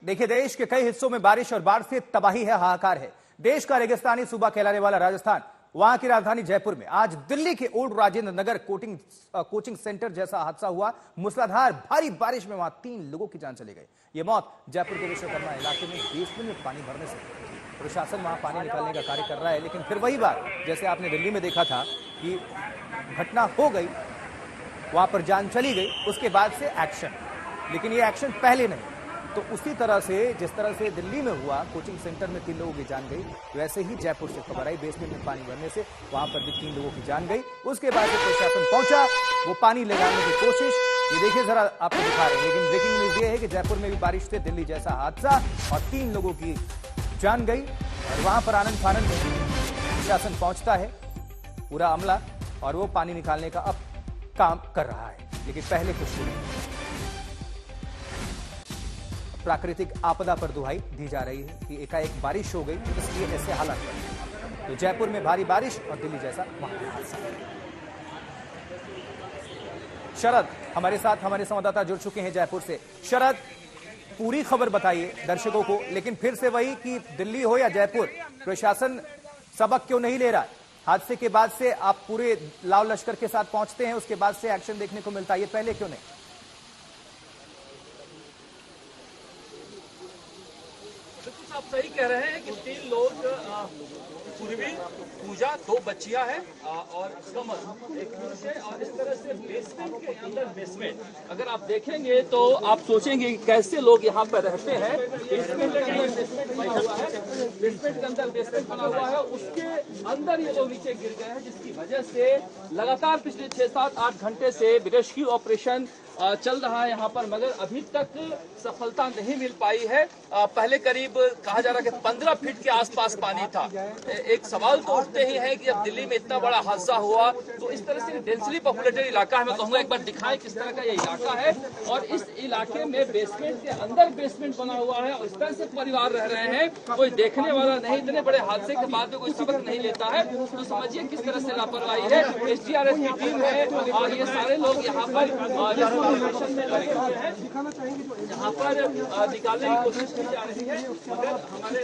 देखिए, देश के कई हिस्सों में बारिश और बाढ़ से तबाही है, हाहाकार है। देश का रेगिस्तानी सूबा कहलाने वाला राजस्थान, वहां की राजधानी जयपुर में आज दिल्ली के old Rajendra Nagar coaching centre जैसा हादसा हुआ। मूसलाधार भारी बारिश में वहां 3 लोगों की जान चली गई। ये मौत जयपुर के विश्वकर्मा इलाके में बेसमेंट में पानी भरने से। प्रशासन वहां पानी निकालने का कार्य कर रहा है, लेकिन फिर वही बात जैसे आपने दिल्ली में देखा था कि घटना हो गई, वहां पर जान चली गई, उसके बाद से एक्शन। लेकिन ये एक्शन पहले नहीं, तो उसी तरह से जिस तरह से दिल्ली में हुआ, कोचिंग सेंटर में 3 लोगों की जान गई, वैसे ही जयपुर से खबर आई बेसमेंट में पानी भरने से वहां पर भी 3 लोगों की जान गई। उसके बाद प्रशासन पहुंचा, वो पानी ले जाने की कोशिश, ये देखिए जरा आपको दिखा रहे हैं। लेकिन ब्रेकिंग न्यूज ये है कि जयपुर में भी बारिश से दिल्ली जैसा हादसा और 3 लोगों की जान गई। और वहां पर आनंद फानंद में प्रशासन पहुंचता है, पूरा अमला, और वो पानी निकालने का अब काम कर रहा है। लेकिन पहले कुछ नहीं, प्राकृतिक आपदा पर दुहाई दी जा रही है कि एकाएक बारिश हो गई, इसलिए ऐसे हालात बने। तो जयपुर में भारी बारिश और दिल्ली जैसा वहां हादसा। शरद हमारे साथ, हमारे संवाददाता जुड़ चुके हैं जयपुर से। शरद, पूरी खबर बताइए दर्शकों को। लेकिन फिर से वही कि दिल्ली हो या जयपुर, प्रशासन सबक क्यों नहीं ले रहा? हादसे के बाद से आप पूरे लाव लश्कर के साथ पहुंचते हैं, उसके बाद से एक्शन देखने को मिलता है, ये पहले क्यों नहीं? आप सही कह रहे हैं कि 3 लोग, पूर्वी, पूजा, 2 बच्चियां हैं और कमल एक पुरुष है। और इस तरह से बेसमेंट के अंदर बेसमेंट, अगर आप देखेंगे तो आप सोचेंगे कि कैसे लोग यहाँ पर रहते हैं। बेसमेंट के अंदर बेसमेंट बना हुआ है, बेसमेंट के अंदर बेसमेंट बना हुआ है, उसके अंदर ये लोग नीचे गिर गए हैं, जिसकी वजह से लगातार पिछले 6, 7, 8 घंटे से रेस्क्यू ऑपरेशन चल रहा है यहाँ पर, मगर अभी तक सफलता नहीं मिल पाई है। पहले करीब कहा जा रहा है कि 15 फीट के आसपास पानी था। एक सवाल तो उठते ही है कि जब दिल्ली में इतना बड़ा हादसा हुआ तो इस तरह से डेंसली पॉपुलेटेड इलाका है, मैं कहूँगा एक बार दिखाएं किस तरह का ये इलाका है। और इस इलाके में बेसमेंट के अंदर बेसमेंट बना हुआ है और इस तरह से परिवार रह रहे हैं, कोई देखने वाला नहीं। इतने बड़े हादसे के बाद में कोई सबक नहीं लेता है, तो समझिए किस तरह से लापरवाही है। SDRF की टीम है और ये सारे लोग यहाँ पर में लगे हुए हैं, यहाँ पर निकालने की कोशिश की जा रही है। मगर हमारे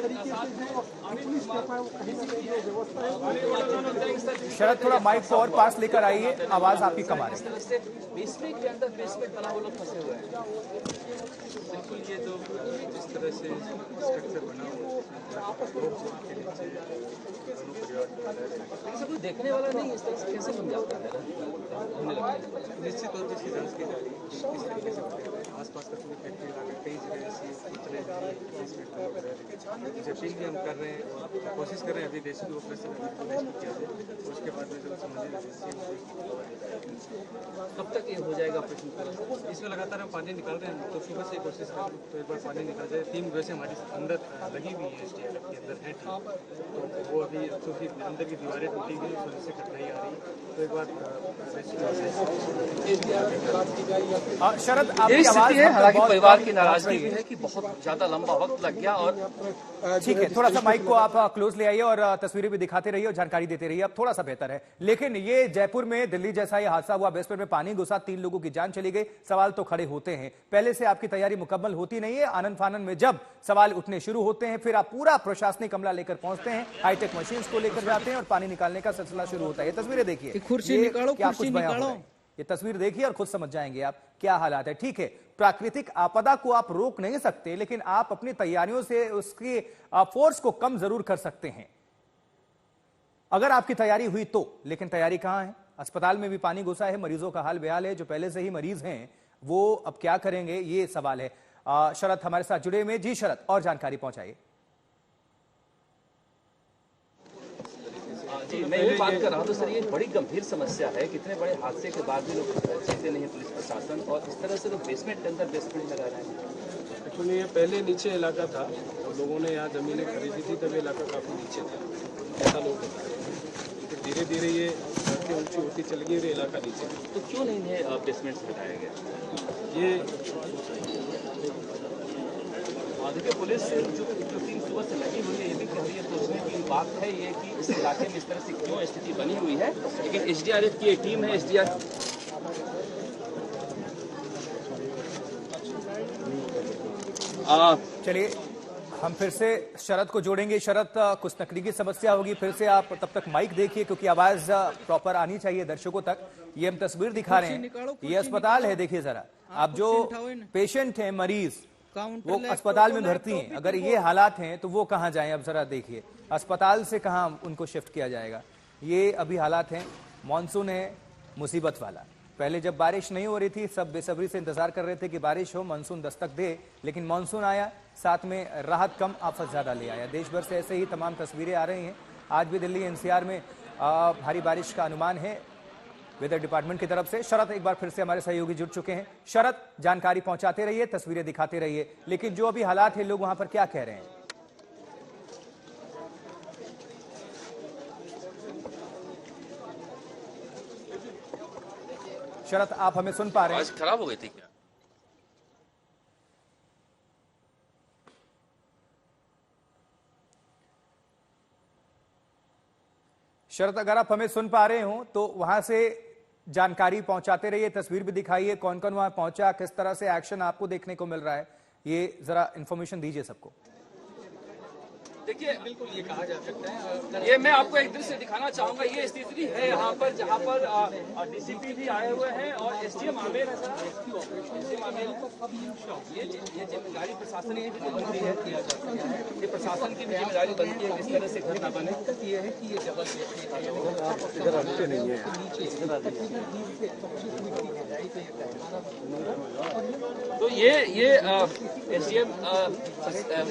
शरद, थोड़ा माइक को और पास लेकर आइए, आवाज आपकी कम आ रही है। बेसमेंट के अंदर बेसमेंट बना, वो लोग फंसे हुए हैं। बिल्कुल, ये जो जिस तरह से स्ट्रक्चर बना हुआ कोई देखने वाला नहीं, इस तरह से कैसे बन जाता है? निश्चित तौर पर जांच की जा रही है किस तरीके से आसपास का पूरी फैक्ट्री इलाका कई जगह ऐसी उतरे जबकि भी हम कर रहे हैं, कोशिश कर रहे हैं अभी रेस्क्यू ऑपरेशन किया जाए, उसके बाद में जब समझेंगे कब तक ये हो जाएगा ऑपरेशन? इसमें लगातार हम पानी निकाल रहे हैं, तो सुबह से कोशिश कर रहे हैं तो एक बार पानी निकाल जाए। टीम वैसे हमारी अंदर लगी हुई है, SDRF के अंदर है टीम, तो वो अभी क्योंकि अंदर की दीवारें टूटी गई, उस वजह से कठिनाई आ रही है, तो एक बार शरद, आपकी आवाज है। हालांकि परिवार की नाराजगी भी है कि बहुत ज्यादा लंबा वक्त लग गया। और ठीक है, थोड़ा सा माइक को आप क्लोज ले आइए और तस्वीरें भी दिखाते रहिए और जानकारी देते रहिए, अब थोड़ा सा बेहतर है। लेकिन ये जयपुर में दिल्ली जैसा ये हादसा हुआ, बेसमेंट में पानी घुसा, 3 लोगों की जान चली गई। सवाल तो खड़े होते हैं, पहले से आपकी तैयारी मुकम्मल होती नहीं है? आनंद फानंद में जब सवाल उठने शुरू होते हैं, फिर आप पूरा प्रशासनिक अमला लेकर पहुंचते हैं, हाईटेक मशीन को लेकर जाते हैं और पानी निकालने का सिलसिला शुरू होता है। ये तस्वीरें देखिए, कुर्सी निकालो, कुर्सी निकालो। ये तस्वीर देखिए और खुद समझ जाएंगे आप क्या हालात है। ठीक है, प्राकृतिक आपदा को आप रोक नहीं सकते, लेकिन आप अपनी तैयारियों से उसकी फोर्स को कम जरूर कर सकते हैं, अगर आपकी तैयारी हुई तो। लेकिन तैयारी कहां है? अस्पताल में भी पानी घुसा है, मरीजों का हाल बेहाल है, जो पहले से ही मरीज हैं वो अब क्या करेंगे, ये सवाल है। शरद हमारे साथ जुड़े हुए। जी शरद, और जानकारी पहुंचाइए। जी, मैं ये बात कर रहा हूँ तो सर, ये बड़ी गंभीर समस्या है। कितने बड़े हादसे के बाद भी लोग चीजें नहीं है, पुलिस प्रशासन, और इस तरह से लोग बेसमेंट के अंदर बेसमेंट लगा रहे हैं। एक्चुअली ये पहले नीचे इलाका था और लोगों ने यहाँ जमीनें खरीदी थी, तब ये इलाका काफ़ी नीचे था, ऐसा लोग बता रहे हैं। फिर धीरे धीरे ये सड़कें ऊँची होती चली गई और इलाका नीचे। तो क्यों नहीं है बेसमेंट से हटाया गया? ये देखिए, पुलिस जो टीम सुबह से लगी हुई है, ये भी कह रही है, सोचने की बात है ये कि इस इलाके में इस तरह से क्यों स्थिति बनी हुई है। लेकिन SDRF की एक टीम है, SDRF चलिए हम फिर से शरद को जोड़ेंगे। शरद, कुछ तकनीकी समस्या होगी, फिर से आप तब तक माइक देखिए क्योंकि आवाज प्रॉपर आनी चाहिए दर्शकों तक। ये हम तस्वीर दिखा रहे हैं, ये अस्पताल है, देखिए जरा आप जो पेशेंट हैं, मरीज वो अस्पताल में भर्ती हैं, अगर ये हालात हैं तो वो कहाँ जाएं? अब जरा देखिए अस्पताल से कहाँ उनको शिफ्ट किया जाएगा। ये अभी हालात हैं। मॉनसून है मुसीबत वाला। पहले जब बारिश नहीं हो रही थी सब बेसब्री से इंतजार कर रहे थे कि बारिश हो, मानसून दस्तक दे, लेकिन मानसून आया, साथ में राहत कम आफत ज्यादा ले आया। देश भर से ऐसे ही तमाम तस्वीरें आ रही हैं। आज भी दिल्ली एनसीआर में भारी बारिश का अनुमान है वेदर डिपार्टमेंट की तरफ से। शरद एक बार फिर से हमारे सहयोगी जुड़ चुके हैं। शरद, जानकारी पहुंचाते रहिए, तस्वीरें दिखाते रहिए, लेकिन जो अभी हालात है लोग वहां पर क्या कह रहे हैं? शरद, आप हमें सुन पा रहे हैं? खराब हो गई थी क्या? शरद, अगर आप हमें सुन पा रहे हो तो वहां से जानकारी पहुंचाते रहिए, तस्वीर भी दिखाइए, कौन कौन वहां पहुंचा, किस तरह से एक्शन आपको देखने को मिल रहा है, ये जरा इंफॉर्मेशन दीजिए सबको। देखिए बिल्कुल ये कहा जा सकता है, ये मैं आपको एक दृश्य दिखाना चाहूंगा। ये स्थिति है यहाँ पर जहाँ पर डीसीपी भी आए हुए हैं और एसडीएम आमेर है। ये जिम्मेदारी प्रशासन की बनती है, ये प्रशासन की भी जिम्मेदारी बनती है किस तरह से घटना बने। ये है कि ये जबल तो ये एसडीएम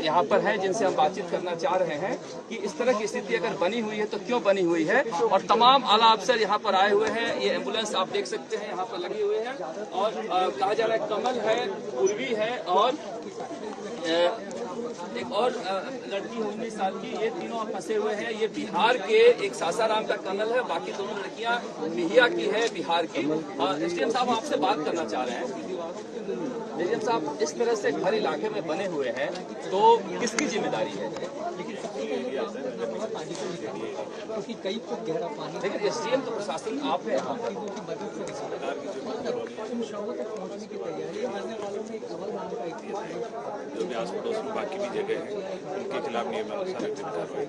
यहाँ पर है जिनसे हम बातचीत करना चाह रहे हैं कि इस तरह की स्थिति अगर बनी हुई है तो क्यों बनी हुई है। और तमाम आला अफसर यहाँ पर आए हुए हैं। ये एम्बुलेंस आप देख सकते हैं यहाँ पर लगे हुए हैं और कहा जा रहा है कमल है, पूर्वी है और एक और लड़की 19 साल की, ये तीनों फंसे हुए हैं। ये बिहार के एक सासाराम का कमल है, बाकी दोनों लड़कियां मिहिया की है, बिहार की। एसडीएम साहब आपसे बात करना चाह रहे हैं। एसडीएम साहब, इस तरह से हर इलाके में बने हुए हैं तो किसकी जिम्मेदारी है? क्योंकि कई फुट गहरा पानी, लेकिन एसडीएम तो प्रशासन आप है। पहुंचने की तैयारी मरने वालों में कमल नाम का एक जो भी आस पड़ोस में बाकी भी जगह है उनके खिलाफ नियमानुसार कार्रवाई।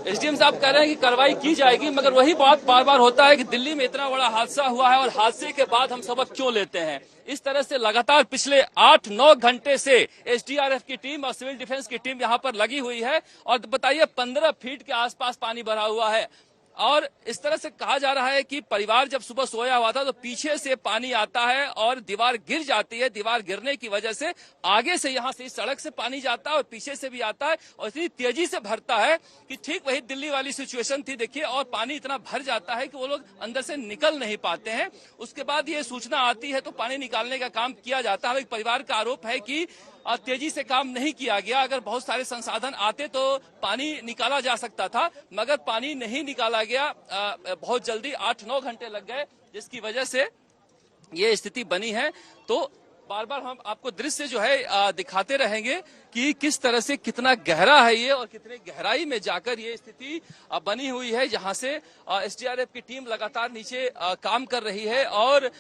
एसडीएम साहब कह रहे हैं कि कार्रवाई की जाएगी, मगर वही बात बार बार होता है कि दिल्ली में इतना बड़ा हादसा हुआ है और हादसे के बाद हम सबक क्यों लेते हैं। इस तरह से लगातार पिछले 8-9 घंटे से एसडीआरएफ की टीम और सिविल डिफेंस की टीम यहां पर लगी हुई है और बताइए 15 फीट के आसपास पानी भरा हुआ है। और इस तरह से कहा जा रहा है कि परिवार जब सुबह सोया हुआ था तो पीछे से पानी आता है और दीवार गिर जाती है। दीवार गिरने की वजह से आगे से यहां से सड़क से पानी जाता है और पीछे से भी आता है और इतनी तेजी से भरता है कि ठीक वही दिल्ली वाली सिचुएशन थी, देखिए। और पानी इतना भर जाता है कि वो लोग अंदर से निकल नहीं पाते हैं। उसके बाद ये सूचना आती है तो पानी निकालने का काम किया जाता है। परिवार का आरोप है कि तेजी से काम नहीं किया गया। अगर बहुत सारे संसाधन आते तो पानी निकाला जा सकता था, मगर पानी नहीं निकाला गया। बहुत जल्दी 8-9 घंटे लग गए, जिसकी वजह से ये स्थिति बनी है। तो बार बार हम आपको दृश्य जो है दिखाते रहेंगे कि किस तरह से कितना गहरा है ये और कितने गहराई में जाकर ये स्थिति बनी हुई है, जहां से एसडीआरएफ की टीम लगातार नीचे काम कर रही है। और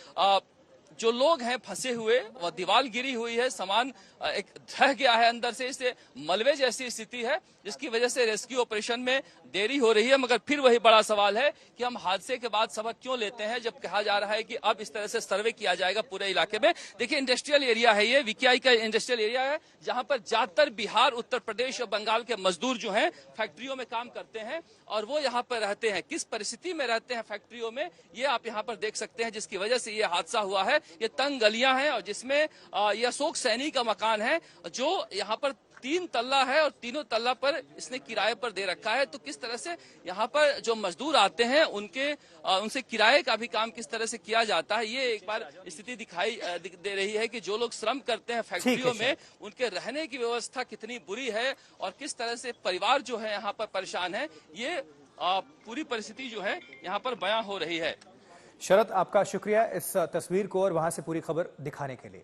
जो लोग हैं फंसे हुए, वह दीवार गिरी हुई है, सामान एक ढह गया है अंदर से, इससे मलबे जैसी स्थिति है, जिसकी वजह से रेस्क्यू ऑपरेशन में देरी हो रही है। मगर फिर वही बड़ा सवाल है कि हम हादसे के बाद सबक क्यों लेते हैं, जब कहा जा रहा है कि अब इस तरह से सर्वे किया जाएगा पूरे इलाके में। देखिए इंडस्ट्रियल एरिया है, ये वीकेआई का इंडस्ट्रियल एरिया है, जहां पर ज्यादातर बिहार, उत्तर प्रदेश और बंगाल के मजदूर जो हैं फैक्ट्रियों में काम करते हैं और वो यहाँ पर रहते हैं। किस परिस्थिति में रहते हैं फैक्ट्रियों में, ये आप यहाँ पर देख सकते हैं, जिसकी वजह से ये हादसा हुआ है। ये तंग गलियां हैं और जिसमें ये अशोक सैनी का मकान है जो यहाँ पर 3 तल्ला है और तीनों तल्ला पर इसने किराए पर दे रखा है। तो किस तरह से यहाँ पर जो मजदूर आते हैं उनसे किराए का भी काम किस तरह से किया जाता है, ये एक बार स्थिति दिखाई दे रही है कि जो लोग श्रम करते हैं फैक्ट्रियों में, उनके रहने की व्यवस्था कितनी बुरी है और किस तरह से परिवार जो है यहाँ पर परेशान है। ये पूरी परिस्थिति जो है यहाँ पर बयां हो रही है। शरद, आपका शुक्रिया इस तस्वीर को और वहां से पूरी खबर दिखाने के लिए।